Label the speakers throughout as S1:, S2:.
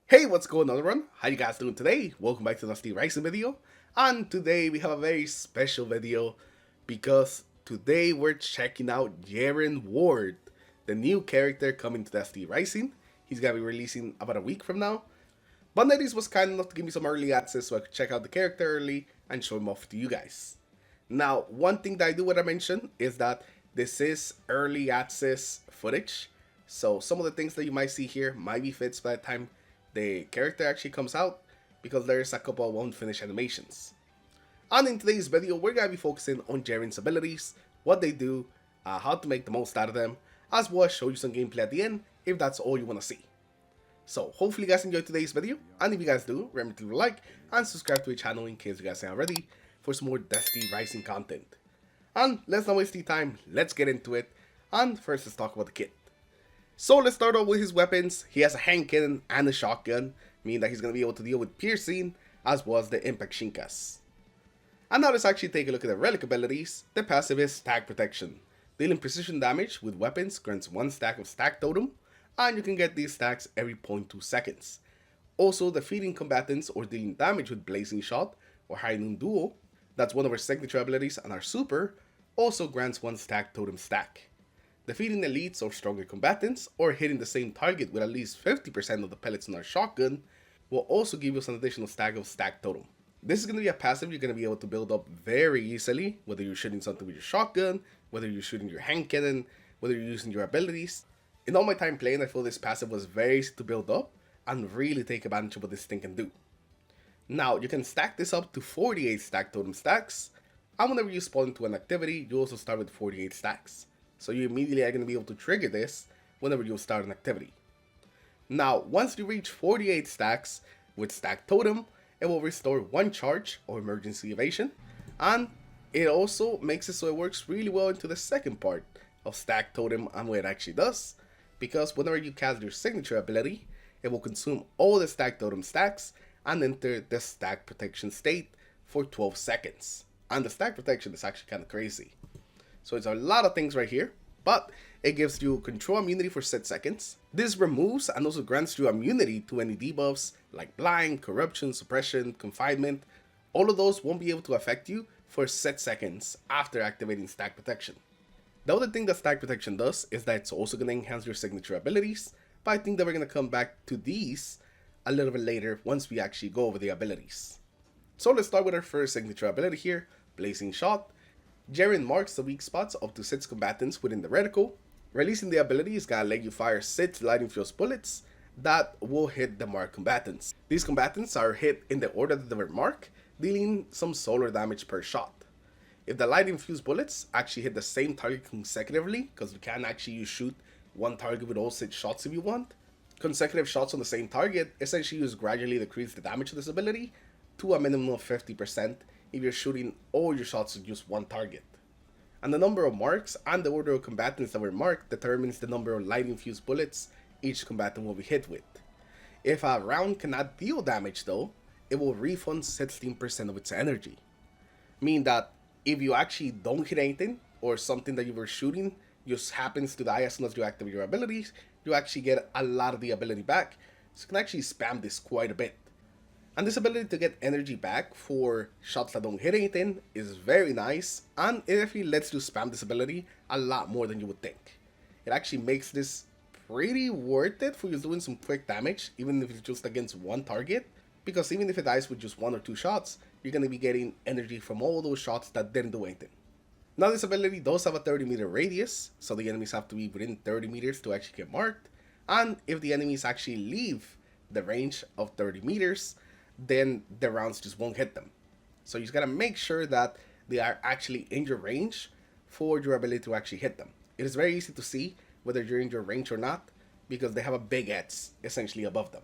S1: Hey, what's going on everyone? How you guys doing today? Welcome back to the Steve Rising video. And today we have a very special video because today we're checking out Jaren Ward, the new character coming to Destiny Rising. He's gonna be releasing about a week from now. But Netease was kind enough to give me some early access so I could check out the character early and show him off to you guys. Now, one thing that I do want to mention is that this is early access footage. So some of the things that you might see here might be fixed by the time the character actually comes out because there's a couple of unfinished animations. And in today's video, we're going to be focusing on Jaren's abilities, what they do, how to make the most out of them, as well as show you some gameplay at the end if that's all you want to see. So hopefully you guys enjoyed today's video, and if you guys do, remember to leave a like and subscribe to the channel in case you guys aren't ready for some more Destiny Rising content. And let's not waste any time, let's get into it, and first let's talk about the kit. So let's start off with his weapons. He has a hand cannon and a shotgun, meaning that he's going to be able to deal with piercing as well as the impact shinkas. And now let's actually take a look at the relic abilities. The passive is stack protection. Dealing precision damage with weapons grants 1 stack of stack totem, and you can get these stacks every 0.2 seconds. Also, defeating combatants or dealing damage with blazing shot or high noon duo, that's one of our signature abilities, and our super also grants 1 stack totem stack. Defeating elites or stronger combatants, or hitting the same target with at least 50% of the pellets in our shotgun, will also give us an additional stack of stack totem. This is going to be a passive you're going to be able to build up very easily, whether you're shooting something with your shotgun, whether you're shooting your hand cannon, whether you're using your abilities. In all my time playing, I feel this passive was very easy to build up and really take advantage of what this thing can do. Now, you can stack this up to 48 stack totem stacks, and whenever you spawn into an activity, you also start with 48 stacks. So you immediately are going to be able to trigger this whenever you start an activity. Now, once you reach 48 stacks with stack totem, it will restore 1 charge or emergency evasion, and it also makes it so it works really well into the second part of stack totem and what it actually does, because whenever you cast your signature ability, it will consume all the stack totem stacks and enter the stack protection state for 12 seconds. And the stack protection is actually kind of crazy. So it's a lot of things right here, but it gives you control immunity for set seconds. This removes and also grants you immunity to any debuffs like blind, corruption, suppression, confinement. All of those won't be able to affect you for set seconds after activating stack protection. The other thing that stack protection does is that it's also going to enhance your signature abilities, but I think that we're going to come back to these a little bit later once we actually go over the abilities. So let's start with our first signature ability here, Blazing Shot. Jaren marks the weak spots up to 6 combatants within the reticle. Releasing the ability is gonna let you fire 6 lightning fused bullets that will hit the marked combatants. These combatants are hit in the order that they were marked, dealing some solar damage per shot. If the lightning fused bullets actually hit the same target consecutively, because you can actually shoot one target with all 6 shots if you want, consecutive shots on the same target essentially just gradually decrease the damage of this ability to a minimum of 50% if you're shooting all your shots with just one target. And the number of marks and the order of combatants that were marked determines the number of lightning fused bullets each combatant will be hit with. If a round cannot deal damage though, it will refund 16% of its energy. Meaning that if you actually don't hit anything, or something that you were shooting just happens to die as soon as you activate your abilities, you actually get a lot of the ability back. So you can actually spam this quite a bit. And this ability to get energy back for shots that don't hit anything is very nice, and it actually lets you spam this ability a lot more than you would think. It actually makes this pretty worth it for you doing some quick damage, even if it's just against one target, because even if it dies with just 1 or 2 shots, you're going to be getting energy from all those shots that didn't do anything. Now this ability does have a 30-meter radius, so the enemies have to be within 30 meters to actually get marked, and if the enemies actually leave the range of 30 meters, then the rounds just won't hit them. So you just gotta make sure that they are actually in your range for your ability to actually hit them. It is very easy to see whether you're in your range or not because they have a big X essentially above them.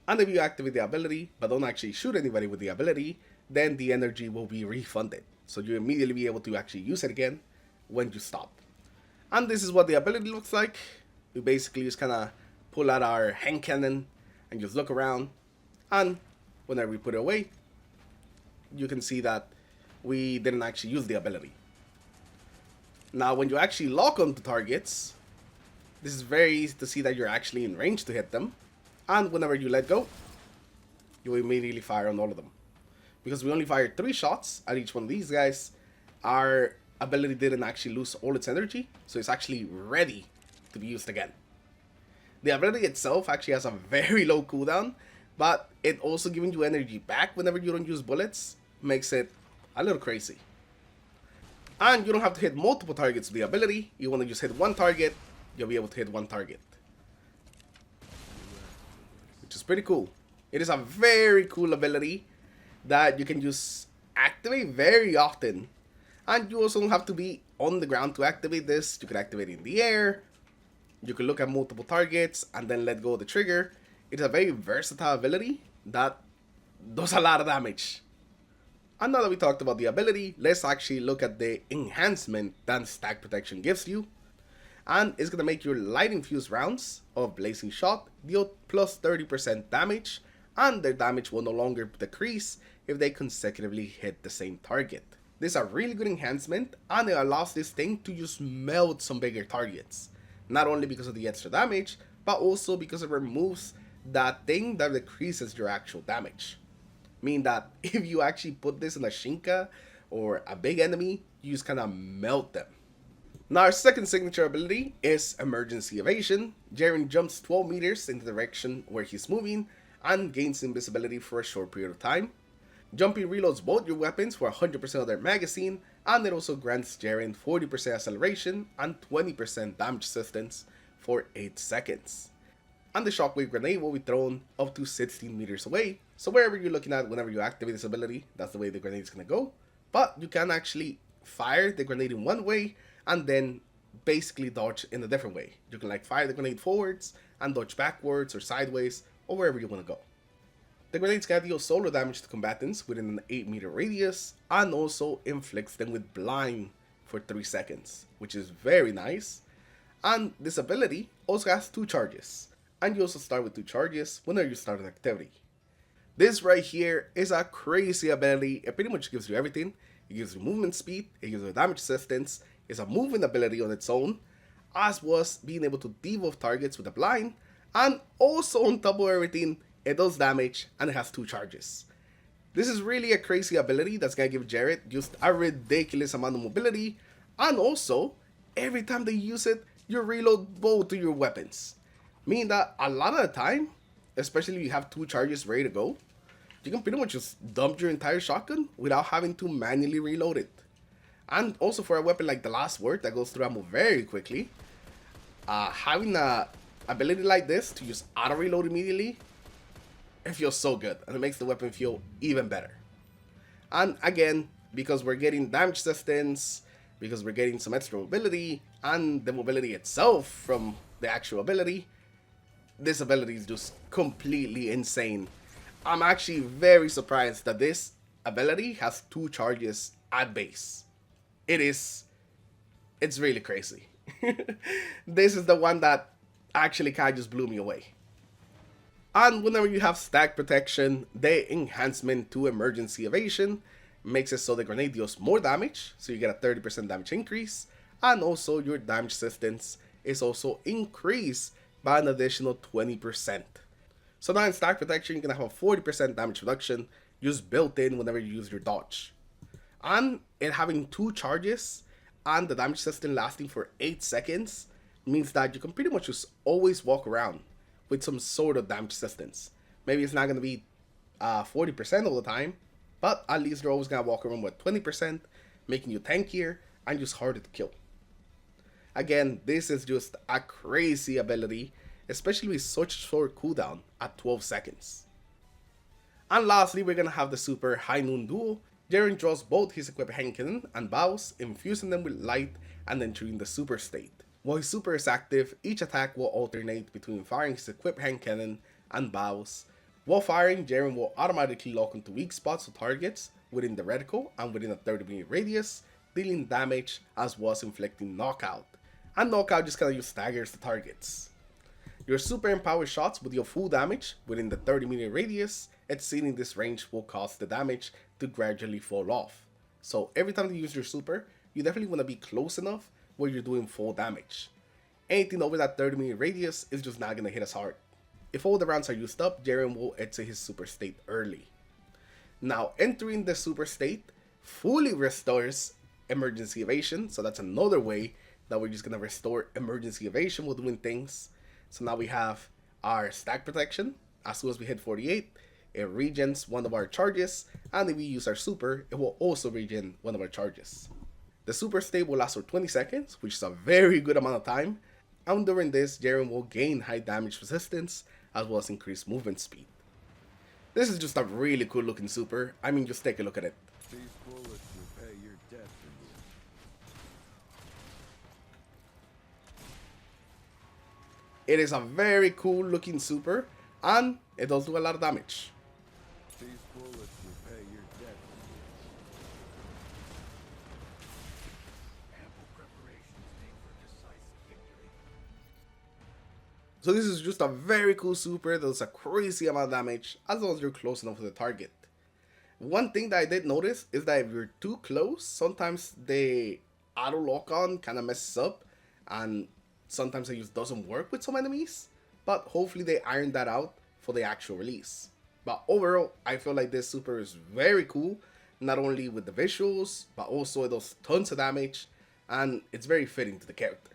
S1: And if you activate the ability but don't actually shoot anybody with the ability, then the energy will be refunded. So you immediately be able to actually use it again when you stop. And this is what the ability looks like. We basically just kinda pull out our hand cannon and just look around, and whenever we put it away, you can see that we didn't actually use the ability. Now, when you actually lock onto targets, this is very easy to see that you're actually in range to hit them. And whenever you let go, you immediately fire on all of them. Because we only fired 3 shots at each one of these guys, our ability didn't actually lose all its energy, so it's actually ready to be used again. The ability itself actually has a very low cooldown, but it also giving you energy back whenever you don't use bullets makes it a little crazy. And you don't have to hit multiple targets with the ability. You want to just hit one target, you'll be able to hit one target, which is pretty cool. It is a very cool ability that you can just activate very often. And you also don't have to be on the ground to activate this. You can activate it in the air. You can look at multiple targets and then let go of the trigger. It's a very versatile ability that does a lot of damage. And now that we talked about the ability, let's actually look at the enhancement that stack protection gives you. And it's going to make your light infused rounds of blazing shot deal plus 30% damage, and their damage will no longer decrease if they consecutively hit the same target. This is a really good enhancement, and it allows this thing to just melt some bigger targets. Not only because of the extra damage, but also because it removes that thing that decreases your actual damage. Meaning that if you actually put this in a Shinka or a big enemy, you just kind of melt them. Now our second signature ability is Emergency Evasion. Jaren jumps 12 meters in the direction where he's moving and gains invisibility for a short period of time. Jumping reloads both your weapons for 100% of their magazine, and it also grants Jaren 40% acceleration and 20% damage resistance for 8 seconds. And the shockwave grenade will be thrown up to 16 meters away, so wherever you're looking at whenever you activate this ability, that's the way the grenade is going to go. But you can actually fire the grenade in one way and then basically dodge in a different way. You can like fire the grenade forwards and dodge backwards or sideways or wherever you want to go. The grenades can deal solo damage to combatants within an 8-meter radius, and also inflicts them with blind for 3 seconds, which is very nice. And this ability also has 2 charges, and you also start with 2 charges whenever you start an activity. This right here is a crazy ability. It pretty much gives you everything. It gives you movement speed, it gives you damage resistance, it's a moving ability on its own, as was being able to debuff targets with a blind, and also on top of everything, it does damage, and it has 2 charges. This is really a crazy ability that's gonna give Jaren just a ridiculous amount of mobility, and also, every time they use it, you reload both of your weapons. Meaning that a lot of the time, especially if you have 2 charges ready to go, you can pretty much just dump your entire shotgun without having to manually reload it. And also for a weapon like the Last Word that goes through ammo very quickly, having a ability like this to just auto reload immediately, it feels so good, and it makes the weapon feel even better. And again, because we're getting damage resistance, because we're getting some extra mobility, and the mobility itself from the actual ability, this ability is just completely insane. I'm actually very surprised that this ability has 2 charges at base. It's really crazy. This is the one that actually kind of just blew me away. And whenever you have stack protection, the enhancement to Emergency Evasion makes it so the grenade deals more damage, so you get a 30% damage increase, and also your damage resistance is also increased by an additional 20%. So now in stack protection, you're going to have a 40% damage reduction just built in whenever you use your dodge. And it having 2 charges and the damage system lasting for 8 seconds means that you can pretty much just always walk around with some sort of damage resistance. Maybe it's not going to be 40% all the time, but at least you're always going to walk around with 20%, making you tankier and just harder to kill. Again, this is just a crazy ability, especially with such short cooldown at 12 seconds. And lastly, we're going to have the super High Noon Duel. Jaren draws both his equipped hand cannon and bows, infusing them with light and entering the super state. While his super is active, each attack will alternate between firing his equipped hand cannon and bows. While firing, Jaren will automatically lock onto weak spots of targets within the reticle and within a 30-meter radius, dealing damage as well as inflicting knockout. And knockout just kind of staggers the targets. Your super empowered shots will deal full damage within the 30-meter radius. Exceeding this range will cause the damage to gradually fall off. So every time you use your super, you definitely want to be close enough where you're doing full damage. Anything over that 30-meter radius is just not going to hit as hard. If all the rounds are used up, Jaren will enter his super state early. Now, entering the super state fully restores emergency evasion, so that's another way that we're just gonna restore emergency evasion while doing things. So now we have our stack protection. As soon as we hit 48, it regens one of our charges, and if we use our super, it will also regen one of our charges. The super state will last for 20 seconds, which is a very good amount of time, and during this, Jaren will gain high damage resistance as well as increased movement speed. This is just a really cool looking super. I mean, just take a look at it.
S2: These bullets will pay your debt for you.
S1: It is a very cool looking super, and it does do a lot of damage.
S2: These bullets will pay your debt for you. Ample preparations made for decisive victory.
S1: So this is just a very cool super that does a crazy amount of damage as long as you're close enough to the target. One thing that I did notice is that if you're too close, sometimes the auto lock on kind of messes up, and sometimes it just doesn't work with some enemies, but hopefully they iron that out for the actual release. But overall, I feel like this super is very cool, not only with the visuals, but also it does tons of damage, and it's very fitting to the character.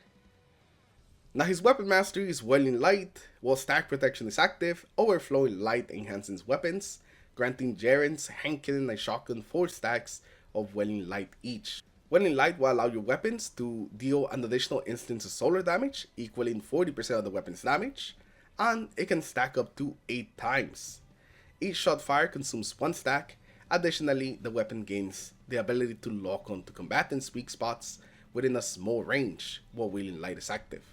S1: Now his weapon mastery is Welling Light, while stack protection is active. Overflowing Light enhances weapons, granting Jaren's handcannon and shotgun 4 stacks of Welling Light each. Welling Light will allow your weapons to deal an additional instance of solar damage, equaling 40% of the weapon's damage, and it can stack up to 8 times. Each shot fired consumes 1 stack. Additionally, the weapon gains the ability to lock onto combatants' weak spots within a small range while Welling Light is active.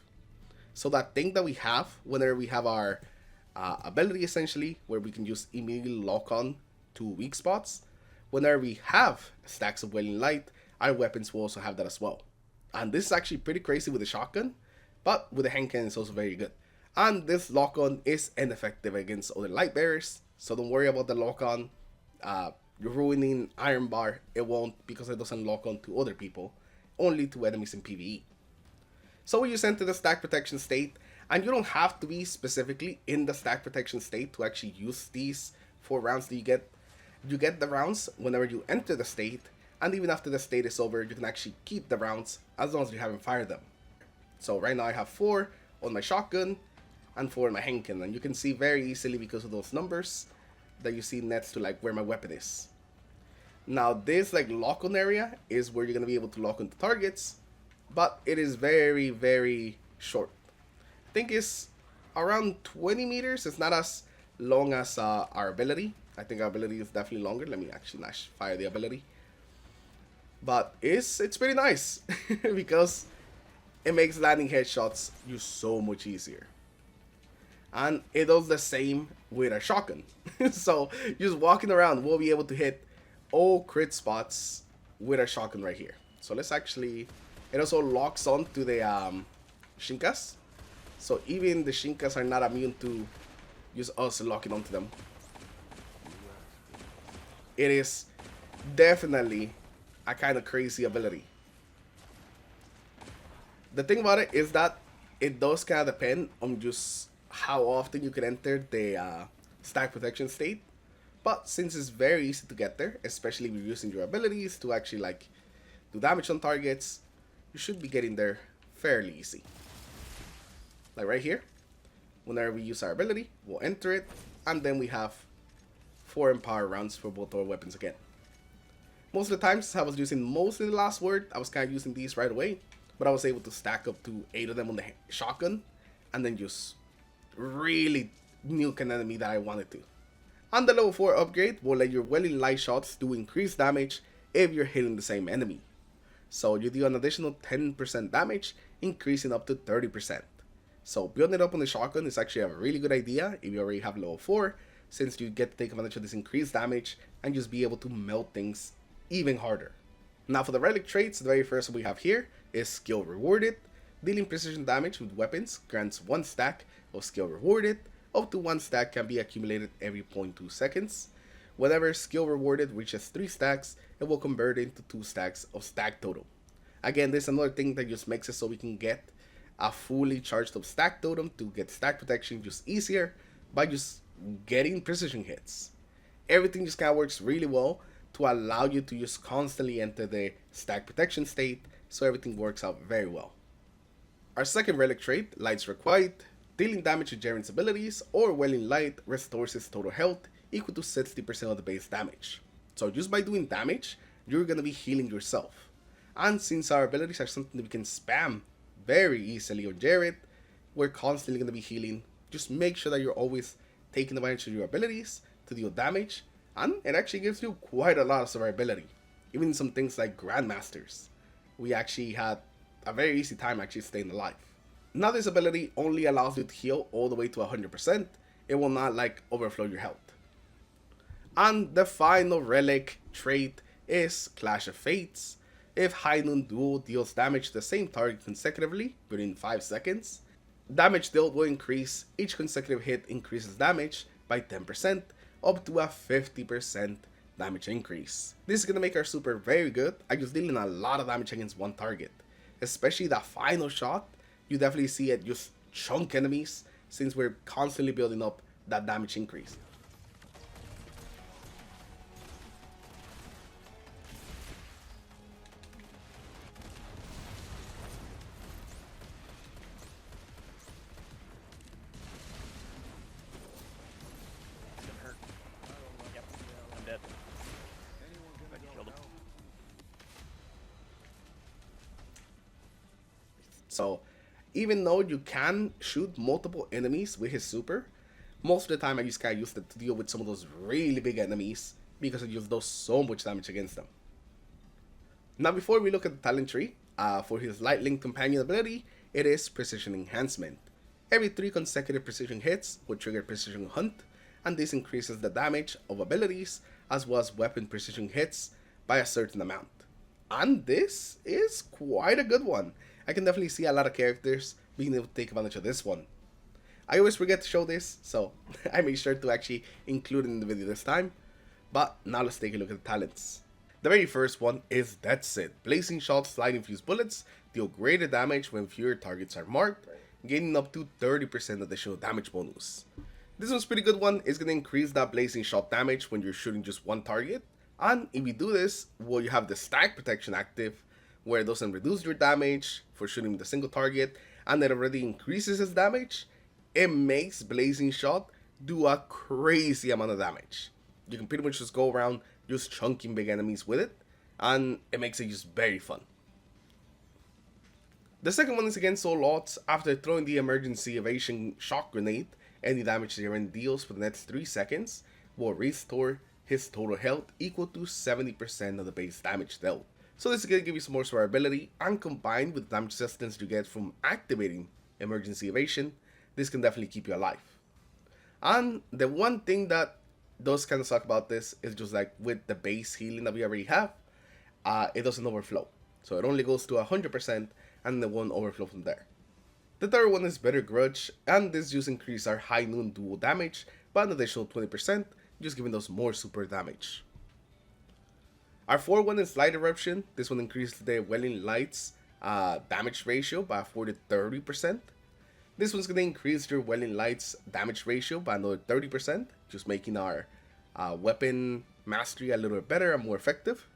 S1: So that thing that we have whenever we have our ability, essentially, where we can just immediately lock on to weak spots, whenever we have stacks of Welling Light, our weapons will also have that as well. And this is actually pretty crazy with the shotgun, but with the handcannon it's also very good. And this lock on is ineffective against other light bearers, so don't worry about the lock on. You're ruining Iron Bar, it won't, because it doesn't lock on to other people, only to enemies in PvE. So we just enter the stack protection state, and you don't have to be specifically in the stack protection state to actually use these 4 rounds that you get. You get the rounds whenever you enter the state, and even after the state is over, you can actually keep the rounds as long as you haven't fired them. So right now I have 4 on my shotgun and 4 on my handgun, and you can see very easily because of those numbers that you see next to like where my weapon is. Now this like lock on area is where you're gonna be able to lock onto targets, but it is very, very short. I think it's around 20 meters. It's not as long as our ability. I think our ability is definitely longer. Let me actually not fire the ability. But it's pretty nice because it makes landing headshots use so much easier. And it does the same with a shotgun. So just walking around, we'll be able to hit all crit spots with a shotgun right here. So let's actually... It also locks on to the Shinkas. So even the Shinkas are not immune to just us locking onto them. It is definitely a kind of crazy ability. The thing about it is that it does kind of depend on just how often you can enter the stack protection state. But since it's very easy to get there, especially if you're using your abilities to actually like do damage on targets, you should be getting there fairly easy. Like right here, whenever we use our ability, we'll enter it, and then we have 4 empower rounds for both our weapons again. Most of the times I was using mostly the last word, I was kind of using these right away, but I was able to stack up to 8 of them on the shotgun, and then just really nuke an enemy that I wanted to. And the level 4 upgrade will let your Welling Light shots do increased damage if you're hitting the same enemy. So you do an additional 10% damage, increasing up to 30%. So building it up on the shotgun is actually a really good idea if you already have level 4, since you get to take advantage of this increased damage and just be able to melt things even harder. Now for the relic traits, the very first one we have here is skill rewarded. Dealing precision damage with weapons grants 1 stack of skill rewarded. Up to 1 stack can be accumulated every 0.2 seconds. Whenever skill rewarded reaches 3 stacks, it will convert into 2 stacks of stack totem. Again, this is another thing that just makes it so we can get a fully charged up stack totem to get stack protection just easier, by just getting precision hits. Everything just kind of works really well to allow you to just constantly enter the stack protection state, so everything works out very well. Our second relic trait, Lights Required, dealing damage to Jaren's abilities, or Welling Light restores his total health equal to 60% of the base damage. So just by doing damage, you're gonna be healing yourself. And since our abilities are something that we can spam very easily on Jaren, we're constantly gonna be healing. Just make sure that you're always taking advantage of your abilities to deal damage, and it actually gives you quite a lot of survivability. Even in some things like Grandmasters, we actually had a very easy time actually staying alive. Now this ability only allows you to heal all the way to 100%, it will not like overflow your health. And the final relic trait is Clash of Fates. If High Noon Duo deals damage to the same target consecutively within 5 seconds, damage dealt will increase. Each consecutive hit increases damage by 10%, up to a 50% damage increase. This is going to make our super very good at just dealing a lot of damage against one target. Especially that final shot, you definitely see it just chunk enemies since we're constantly building up that damage increase. So, even though you can shoot multiple enemies with his super, most of the time I just kind of used it to deal with some of those really big enemies because it just does so much damage against them. Now before we look at the talent tree, for his Light Link Companion ability, it is Precision Enhancement. Every 3 consecutive precision hits will trigger Precision Hunt, and this increases the damage of abilities as well as weapon precision hits by a certain amount. And this is quite a good one. I can definitely see a lot of characters being able to take advantage of this one. I always forget to show this, so I made sure to actually include it in the video this time. But now let's take a look at the talents. The very first one is That's It. Blazing Shot, Sliding Fuse Bullets deal greater damage when fewer targets are marked, gaining up to 30% additional damage bonus. This one's a pretty good one. It's going to increase that Blazing Shot damage when you're shooting just one target. And if you do this, well, you have the stack protection active, where it doesn't reduce your damage for shooting with a single target, and it already increases its damage. It makes Blazing Shot do a crazy amount of damage. You can pretty much just go around just chunking big enemies with it, and it makes it just very fun. The second one is against all odds. After throwing the emergency evasion shock grenade, any damage Jaren deals for the next 3 seconds will restore his total health equal to 70% of the base damage dealt. So this is going to give you some more survivability, and combined with the damage resistance you get from activating emergency evasion, this can definitely keep you alive. And the one thing that does kind of suck about this is just like with the base healing that we already have, it doesn't overflow. So it only goes to 100% and it won't overflow from there. The third one is Bitter Grudge, and this just increases our High Noon dual damage by an additional 20%, just giving us more super damage. Our fourth one is Light Eruption. This one increases the Welling Light's damage ratio by 40 to 30%. This one's going to increase your Welling Light's damage ratio by another 30%, just making our weapon mastery a little bit better and more effective.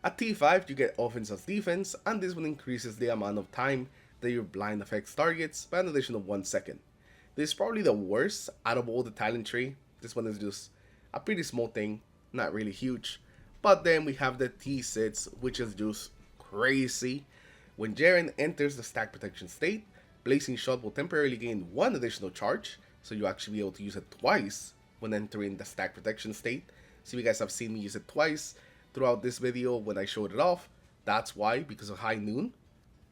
S1: At T5, you get Offense as Defense, and this one increases the amount of time that your blind affects targets by an additional 1 second. This is probably the worst out of all the talent tree. This one is just a pretty small thing, not really huge. But then we have the T6, which is just crazy. When Jaren enters the stack protection state, Blazing Shot will temporarily gain 1 additional charge, so you'll actually be able to use it twice when entering the stack protection state. So you guys have seen me use it twice throughout this video when I showed it off. That's why, because of High Noon.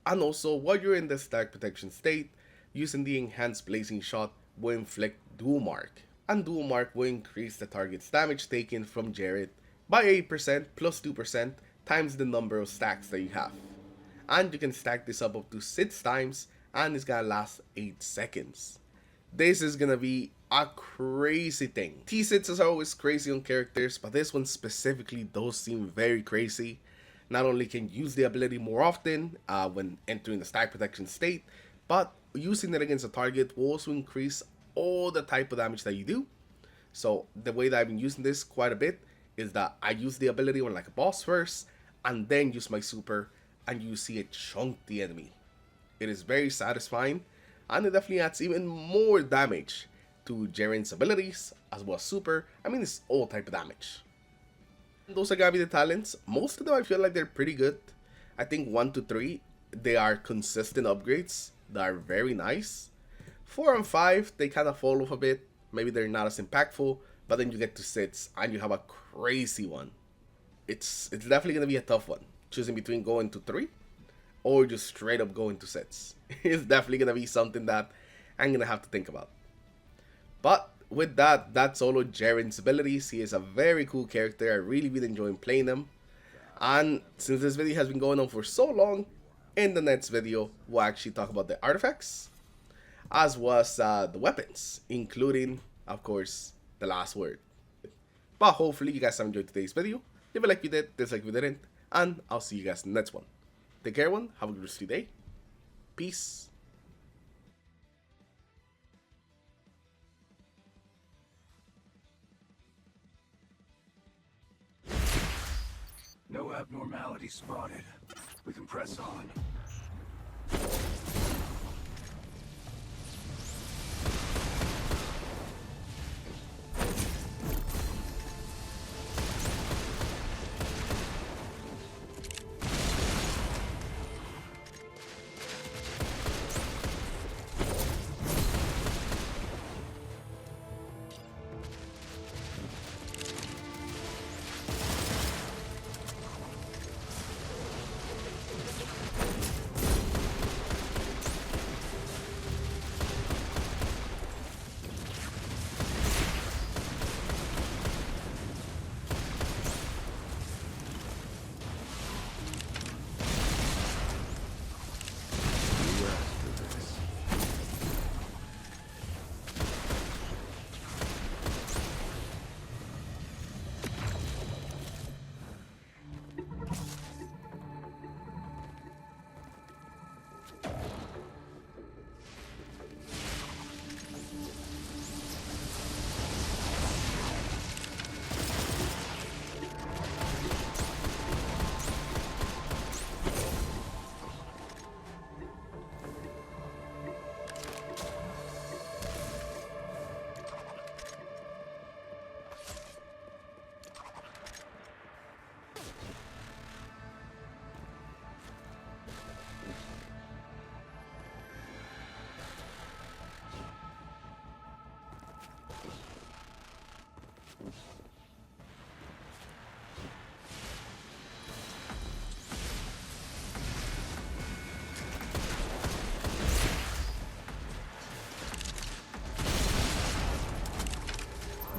S1: And also, while you're in the stack protection state, using the enhanced Blazing Shot will inflict Dual Mark. And Dual Mark will increase the target's damage taken from Jaren by 8% plus 2% times the number of stacks that you have. And you can stack this up to 6 times, and it's gonna last 8 seconds. This is gonna be a crazy thing. T6s are always crazy on characters, but this one specifically does seem very crazy. Not only can you use the ability more often when entering the stack protection state, but using it against a target will also increase all the type of damage that you do. So the way that I've been using this quite a bit is that I use the ability on like a boss first, and then use my super, and you see it chunk the enemy. It is very satisfying, and it definitely adds even more damage to Jaren's abilities as well as super. I mean, it's all type of damage. Those are gonna be the talents. Most of them I feel like they're pretty good. I think 1 to 3, they are consistent upgrades that are very nice. 4 and 5, they kind of fall off a bit. Maybe they're not as impactful, but then you get to 6 and you have a crazy one. It's definitely gonna be a tough one, choosing between going to 3 or just straight up going to 6. It's definitely gonna be something that I'm gonna have to think about. But with that, that's all of Jaren's abilities. He is a very cool character. I really been enjoying playing him. And since this video has been going on for so long, in the next video we'll actually talk about the artifacts as well as the weapons, including of course the last word. But hopefully you guys have enjoyed today's video. Leave a like if you did, dislike if you didn't, and I'll see you guys in the next one. Take care everyone, have a good rest of your day. Peace.
S2: No abnormality spotted. We can press on.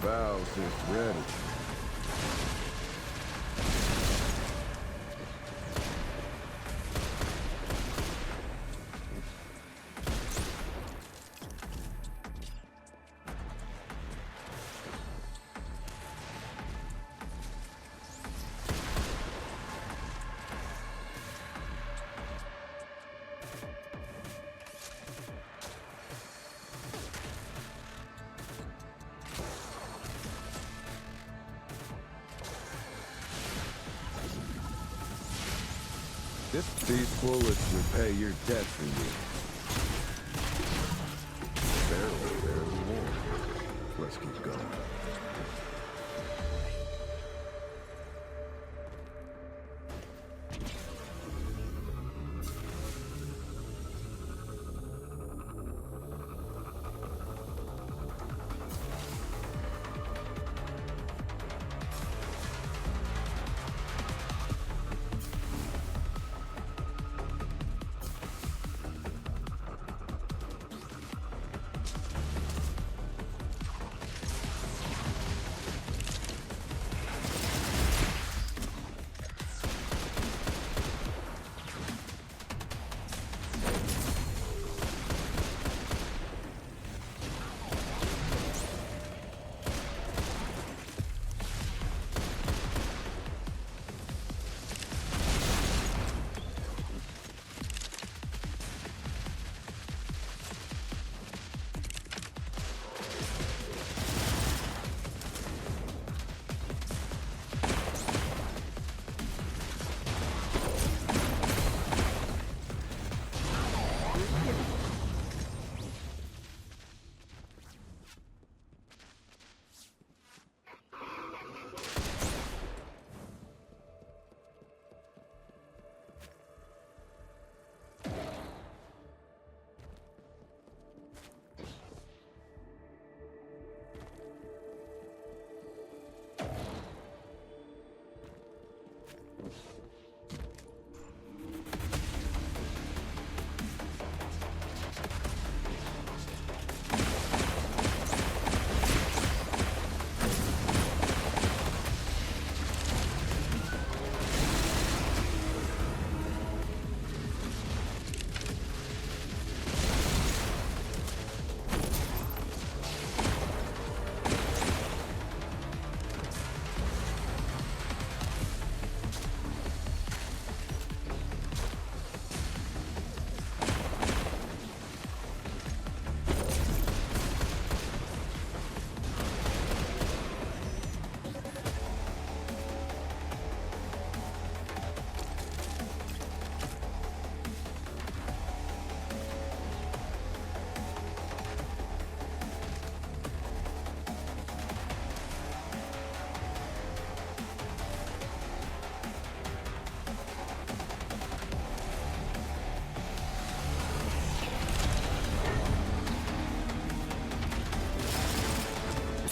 S3: Valves is ready. These bullets will pay your debt for you. Barely warm. Let's keep going.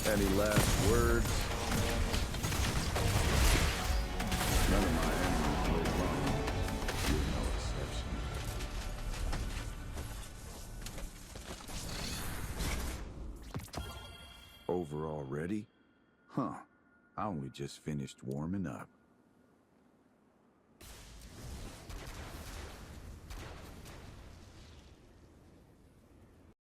S3: Any last words? None of my enemies live long. You're no exception. Over already? Huh. I only just finished warming up.